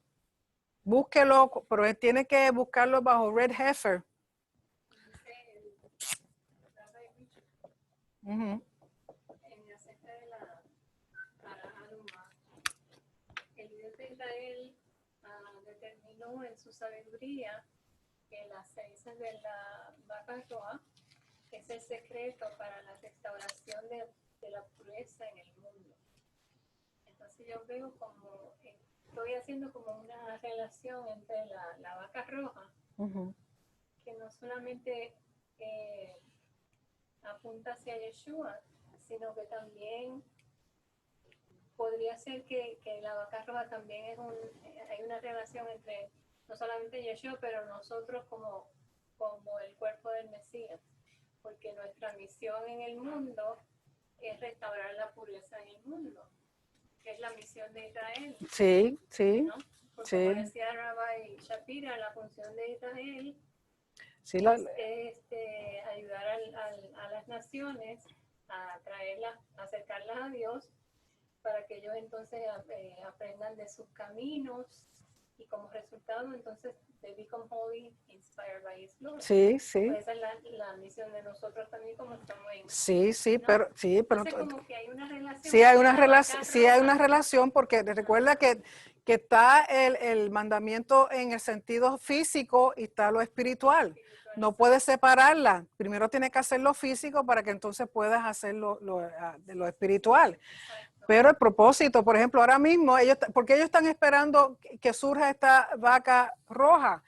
búsquelo, pero él tiene que buscarlo bajo Red Heifer. En acerca de la Aruma, el Dios de Israel determinó en su sabiduría que las cenizas de la vaca roja es el secreto para la restauración de la pureza en el mundo. Entonces yo veo como, estoy haciendo como una relación entre la vaca roja, que no solamente apunta hacia Yeshua, sino que también podría ser que la vaca roja también hay una relación entre no solamente Yeshua, pero nosotros como el cuerpo del Mesías, porque nuestra misión en el mundo es restaurar la pureza en el mundo, que es la misión de Israel. Sí, sí. ¿No? Porque como decía Rabbi Shapira, la función de Israel sí, es ayudar a las naciones a traerlas, acercarlas a Dios para que ellos entonces aprendan de sus caminos y como resultado entonces they become holy, inspired by His glory. Sí, sí. Pues esa es la misión de nosotros también como estamos en. Sí, sí, ¿no? pero Entonces como que hay una relación. Sí hay entre una la relación, vaca sí hay roja. una relación porque recuerda que está el mandamiento en el sentido físico y está lo espiritual. No puedes separarla. Primero tienes que hacer lo físico para que entonces puedas hacer de lo espiritual. Exacto. Pero el propósito, por ejemplo, ahora mismo, ¿por qué ellos están esperando que surja esta vaca roja?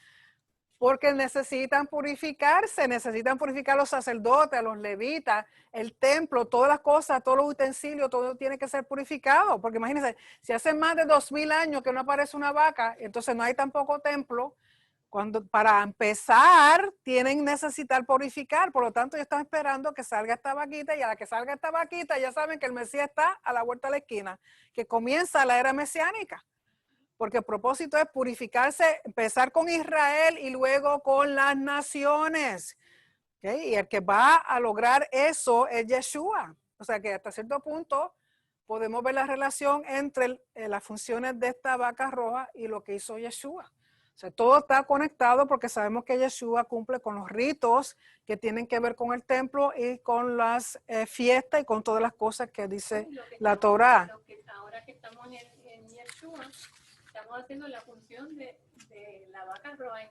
Porque necesitan purificarse, necesitan purificar a los sacerdotes, a los levitas, el templo, todas las cosas, todos los utensilios, todo tiene que ser purificado. Porque imagínense, si hace más de 2000 años que no aparece una vaca, entonces no hay tampoco templo. Para empezar, necesitar purificar. Por lo tanto, ellos están esperando que salga esta vaquita y a la que salga esta vaquita ya saben que el Mesías está a la vuelta de la esquina, que comienza la era mesiánica. Porque el propósito es purificarse, empezar con Israel y luego con las naciones. ¿Okay? Y el que va a lograr eso es Yeshua. O sea que hasta cierto punto podemos ver la relación entre las funciones de esta vaca roja y lo que hizo Yeshua. O sea, todo está conectado porque sabemos que Yeshua cumple con los ritos que tienen que ver con el templo y con las fiestas y con todas las cosas que dice la Torá. Ahora que estamos en Yeshua, estamos haciendo la función de la vaca roja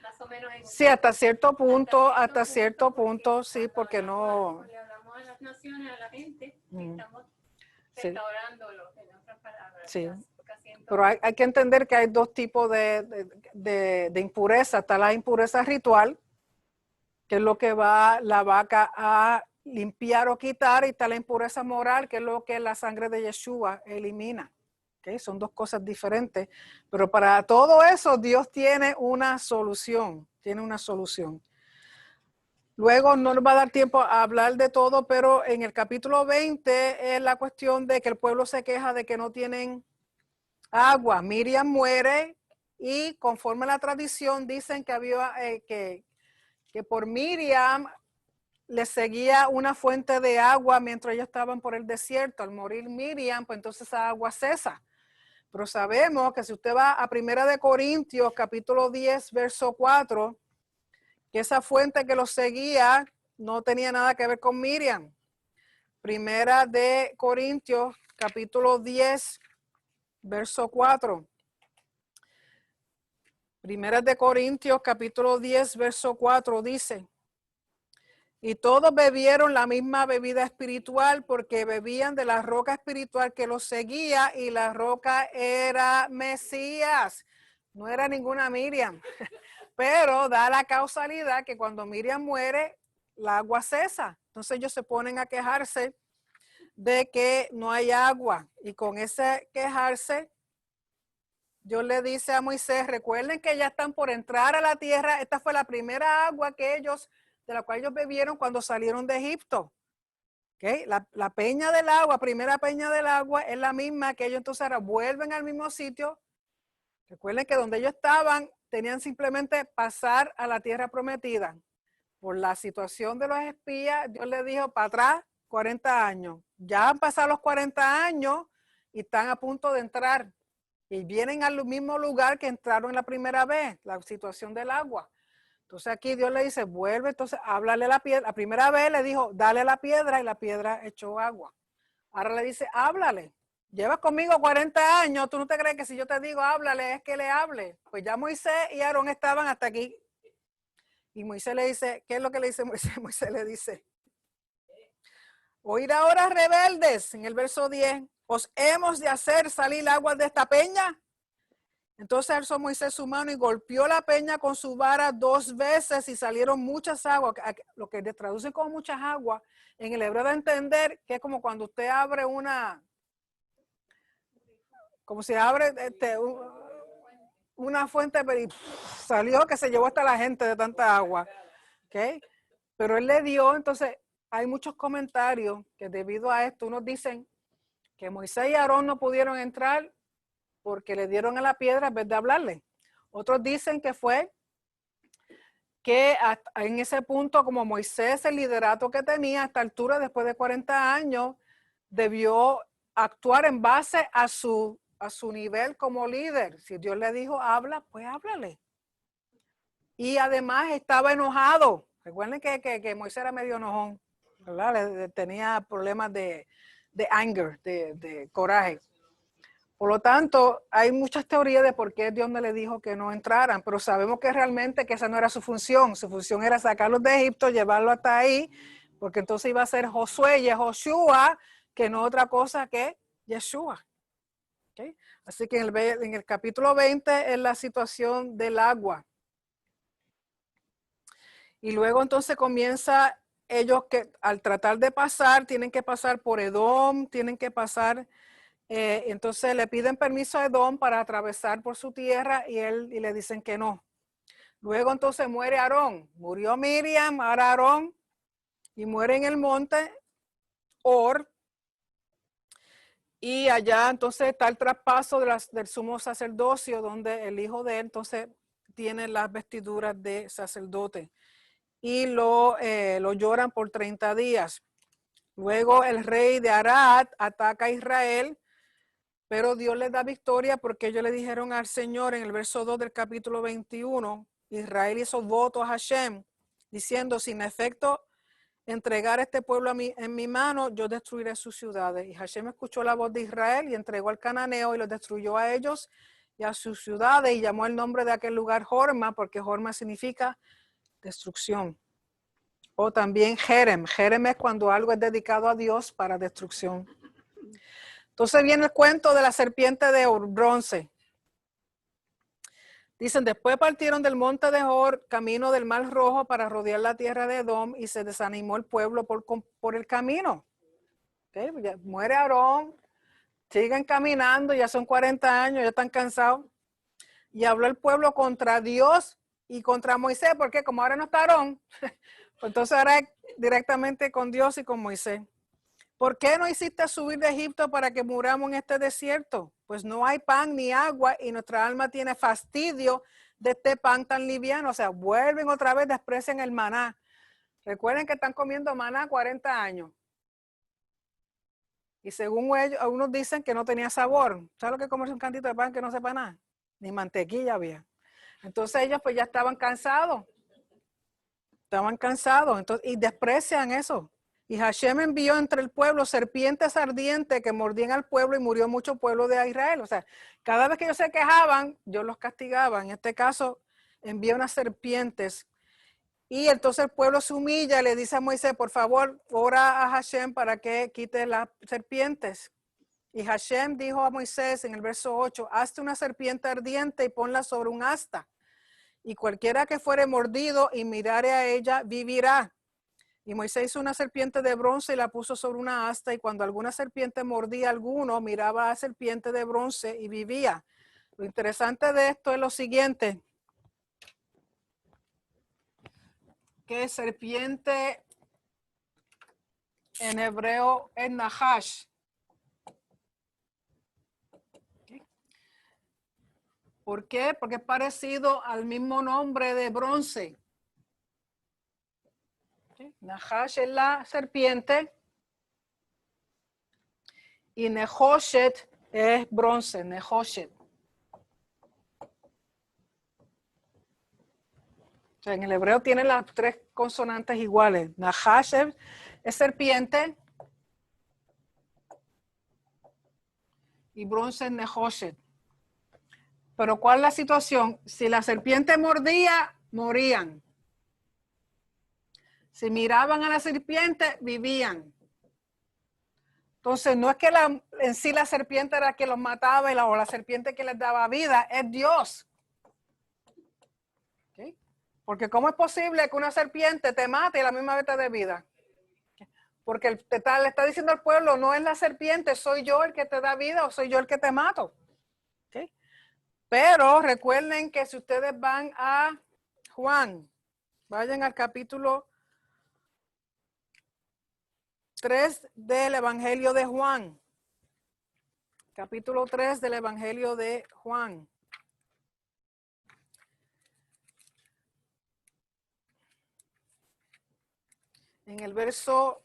más o menos en sí, hasta cierto punto, sí, porque no. Le hablamos a las naciones, a la gente, estamos sí. restaurándolo, en otras palabras. Sí. Pero hay que entender que hay dos tipos de impureza. Está la impureza ritual, que es lo que va la vaca a limpiar o quitar, y está la impureza moral, que es lo que la sangre de Yeshua elimina. ¿Okay? Son dos cosas diferentes, pero para todo eso Dios tiene una solución, Luego no nos va a dar tiempo a hablar de todo, pero en el capítulo 20 es la cuestión de que el pueblo se queja de que no tienen agua. Miriam muere y conforme a la tradición dicen que había que por Miriam le seguía una fuente de agua mientras ellos estaban por el desierto. Al morir Miriam, pues entonces esa agua cesa. Pero sabemos que si usted va a 1 Corintios, capítulo 10, verso 4, que esa fuente que los seguía no tenía nada que ver con Miriam. 1 Corintios, capítulo 10, verso 4. 1 Corintios, capítulo 10, verso 4 dice: y todos bebieron la misma bebida espiritual porque bebían de la roca espiritual que los seguía, y la roca era Mesías, no era ninguna Miriam. Pero da la causalidad que cuando Miriam muere, el agua cesa. Entonces ellos se ponen a quejarse de que no hay agua. Y con ese quejarse, Dios le dice a Moisés, recuerden que ya están por entrar a la tierra. Esta fue la primera agua de la cual ellos bebieron cuando salieron de Egipto. ¿Okay? La peña del agua, primera peña del agua, es la misma que ellos entonces ahora vuelven al mismo sitio. Recuerden que donde ellos estaban, tenían simplemente pasar a la tierra prometida. Por la situación de los espías, Dios les dijo para atrás 40 años. Ya han pasado los 40 años y están a punto de entrar. Y vienen al mismo lugar que entraron la primera vez, la situación del agua. Entonces aquí Dios le dice, vuelve, entonces háblale a la piedra. La primera vez le dijo, dale a la piedra, y la piedra echó agua. Ahora le dice, háblale. Llevas conmigo 40 años, ¿tú no te crees que si yo te digo háblale es que le hable? Pues ya Moisés y Aarón estaban hasta aquí. Y Moisés le dice, ¿qué es lo que le dice Moisés? Moisés le dice, oíd ahora, rebeldes, en el verso 10, ¿os hemos de hacer salir agua de esta peña? Entonces alzó Moisés su mano y golpeó la peña con su vara 2 veces y salieron muchas aguas, lo que traducen como muchas aguas. En el hebreo de entender que es como cuando usted abre como si abre una fuente, pero salió que se llevó hasta la gente de tanta agua. ¿Okay? Pero él le dio, entonces hay muchos comentarios que debido a esto unos dicen que Moisés y Aarón no pudieron entrar porque le dieron a la piedra en vez de hablarle. Otros dicen que fue que en ese punto, como Moisés, el liderato que tenía a esta altura, después de 40 años, debió actuar en base a su nivel como líder. Si Dios le dijo, habla, pues háblale. Y además estaba enojado. Recuerden que Moisés era medio enojón, ¿verdad? Tenía problemas de anger, de coraje. Por lo tanto, hay muchas teorías de por qué Dios no le dijo que no entraran, pero sabemos que realmente que esa no era su función. Su función era sacarlos de Egipto, llevarlos hasta ahí, porque entonces iba a ser Josué y Joshua, que no otra cosa que Yeshua. ¿Okay? Así que en el capítulo 20 es la situación del agua. Y luego entonces comienza ellos que al tratar de pasar, tienen que pasar por Edom, tienen que pasar, entonces le piden permiso a Edom para atravesar por su tierra y le dicen que no. Luego entonces muere Aarón, murió Miriam, ahora Aarón, y muere en el monte Or. Y allá entonces está el traspaso del sumo sacerdocio, donde el hijo de él entonces tiene las vestiduras de sacerdote. Y lo lloran por 30 días. Luego el rey de Arad ataca a Israel, pero Dios les da victoria porque ellos le dijeron al Señor en el verso 2 del capítulo 21, Israel hizo voto a Hashem, diciendo, sin efecto entregar este pueblo en mi mano, yo destruiré sus ciudades. Y Hashem escuchó la voz de Israel y entregó al cananeo y los destruyó a ellos y a sus ciudades y llamó el nombre de aquel lugar Jorma, porque Jorma significa destrucción. O también Jerem. Jerem es cuando algo es dedicado a Dios para destrucción. Entonces viene el cuento de la serpiente de bronce. Dicen, después partieron del monte de Hor, camino del Mar Rojo para rodear la tierra de Edom y se desanimó el pueblo por el camino. ¿Okay? Ya muere Aarón, siguen caminando, ya son 40 años, ya están cansados. Y habló el pueblo contra Dios y contra Moisés, porque como ahora no está Aarón, entonces ahora es directamente con Dios y con Moisés. ¿Por qué no hiciste subir de Egipto para que muramos en este desierto? Pues no hay pan ni agua y nuestra alma tiene fastidio de este pan tan liviano. O sea, vuelven otra vez, desprecian el maná. Recuerden que están comiendo maná 40 años. Y según ellos, algunos dicen que no tenía sabor. ¿Sabes lo que es comerse un cantito de pan que no sepa nada? Ni mantequilla había. Entonces ellos pues ya estaban cansados. Entonces, y desprecian eso. Y Hashem envió entre el pueblo serpientes ardientes que mordían al pueblo y murió mucho pueblo de Israel. O sea, cada vez que ellos se quejaban, yo los castigaba. En este caso, envió unas serpientes. Y entonces el pueblo se humilla y le dice a Moisés, por favor, ora a Hashem para que quite las serpientes. Y Hashem dijo a Moisés en el verso 8, hazte una serpiente ardiente y ponla sobre un asta. Y cualquiera que fuere mordido y mirare a ella, vivirá. Y Moisés hizo una serpiente de bronce y la puso sobre una asta, y cuando alguna serpiente mordía a alguno, miraba a la serpiente de bronce y vivía. Lo interesante de esto es lo siguiente, que serpiente en hebreo es nahash. ¿Por qué? Porque es parecido al mismo nombre de bronce. Nahash es la serpiente y Nehoshet es bronce, Nehoshet. O sea, en el hebreo tienen las tres consonantes iguales. Nahash es serpiente y bronce es Nehoshet. Pero ¿cuál es la situación? Si la serpiente mordía, morían. Si miraban a la serpiente, vivían. Entonces, no es que en sí la serpiente era que los mataba o la serpiente que les daba vida, es Dios. ¿Okay? Porque ¿cómo es posible que una serpiente te mate y la misma vez te dé vida? Porque le está diciendo al pueblo, no es la serpiente, soy yo el que te da vida o soy yo el que te mato. ¿Okay? Pero recuerden que si ustedes van a Juan, vayan al capítulo 3 del Evangelio de Juan. Capítulo 3 del Evangelio de Juan. En el verso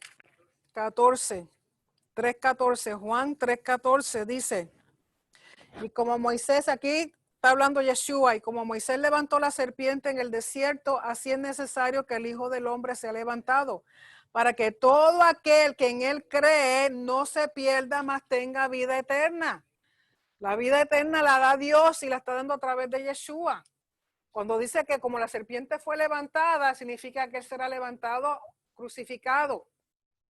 14. 3:14, Juan 3:14 dice, y como Moisés, aquí está hablando Yeshua, y como Moisés levantó la serpiente en el desierto, así es necesario que el Hijo del Hombre sea levantado, para que todo aquel que en él cree no se pierda, mas tenga vida eterna. La vida eterna la da Dios y la está dando a través de Yeshua. Cuando dice que como la serpiente fue levantada, significa que él será levantado crucificado.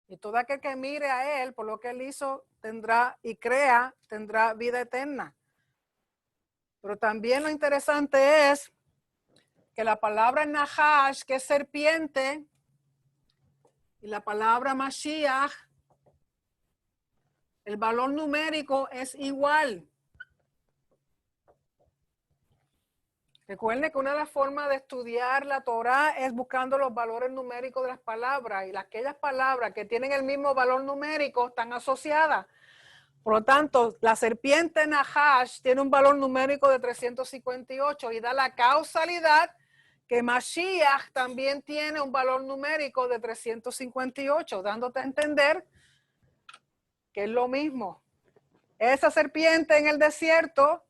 Y todo aquel que mire a él por lo que él hizo tendrá y crea, tendrá vida eterna. Pero también lo interesante es que la palabra Nahash, que es serpiente, y la palabra Mashiach, el valor numérico es igual. Recuerden que una de las formas de estudiar la Torah es buscando los valores numéricos de las palabras, y aquellas palabras que tienen el mismo valor numérico están asociadas. Por lo tanto, la serpiente Nahash tiene un valor numérico de 358 y da la causalidad que Mashiach también tiene un valor numérico de 358, dándote a entender que es lo mismo. Esa serpiente en el desierto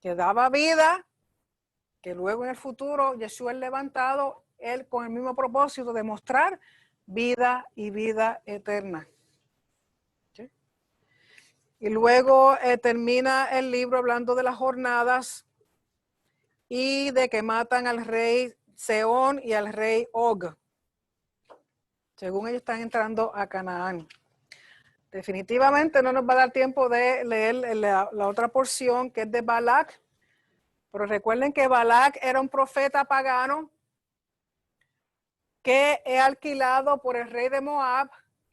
que daba vida, que luego en el futuro Yeshua es levantado, él con el mismo propósito de mostrar vida y vida eterna. ¿Sí? Y luego termina el libro hablando de las jornadas y de que matan al rey Seón y al rey Og, según ellos están entrando a Canaán. Definitivamente no nos va a dar tiempo de leer la otra porción que es de Balac, pero recuerden que Balac era un profeta pagano que es alquilado por el rey de Moab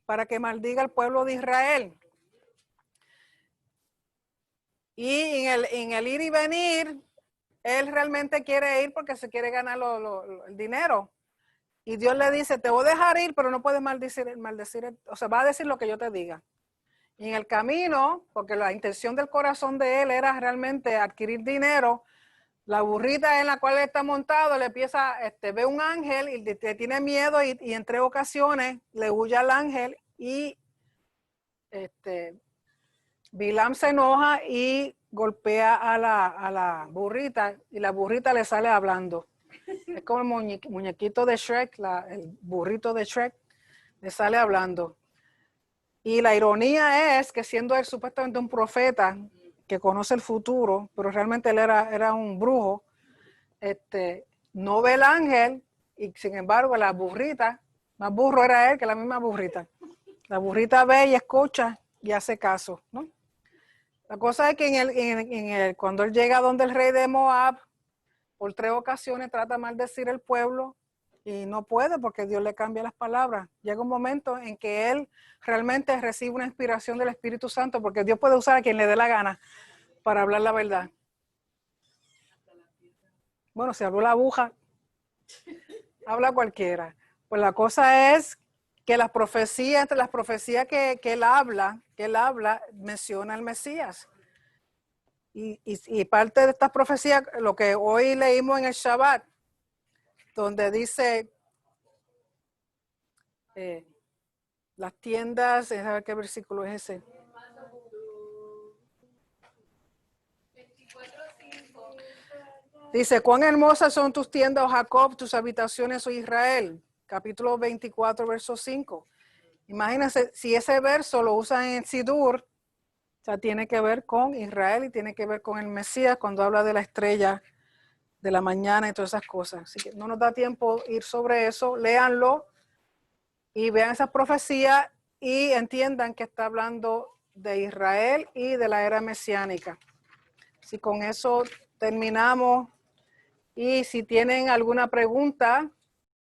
para que maldiga al pueblo de Israel. Y en el ir y venir, él realmente quiere ir porque se quiere ganar el dinero. Y Dios le dice, te voy a dejar ir, pero no puedes maldecir, o sea, va a decir lo que yo te diga. Y en el camino, porque la intención del corazón de él era realmente adquirir dinero, la burrita en la cual él está montado le empieza, ve un ángel y te tiene miedo y en 3 ocasiones le huye al ángel y Bilam se enoja y golpea a la burrita y la burrita le sale hablando. Es como el muñequito de Shrek, el burrito de Shrek, le sale hablando. Y la ironía es que siendo él supuestamente un profeta que conoce el futuro, pero realmente él era un brujo, no ve el ángel y sin embargo la burrita, más burro era él que la misma burrita. La burrita ve y escucha y hace caso, ¿no? La cosa es que cuando él llega donde el rey de Moab, por 3 ocasiones trata de maldecir el pueblo y no puede porque Dios le cambia las palabras. Llega un momento en que él realmente recibe una inspiración del Espíritu Santo porque Dios puede usar a quien le dé la gana para hablar la verdad. Bueno, si habló la aguja, habla cualquiera. Pues la cosa es que las profecías, entre las profecías que él habla, menciona al Mesías. Y parte de estas profecías, lo que hoy leímos en el Shabbat, donde dice las tiendas, a ver qué versículo es ese. Dice, cuán hermosas son tus tiendas, oh Jacob, tus habitaciones, oh Israel. Capítulo 24, verso 5. Imagínense, si ese verso lo usan en Sidur, o sea, tiene que ver con Israel y tiene que ver con el Mesías cuando habla de la estrella de la mañana y todas esas cosas. Así que no nos da tiempo ir sobre eso. Léanlo y vean esas profecías y entiendan que está hablando de Israel y de la era mesiánica. Si con eso terminamos y si tienen alguna pregunta,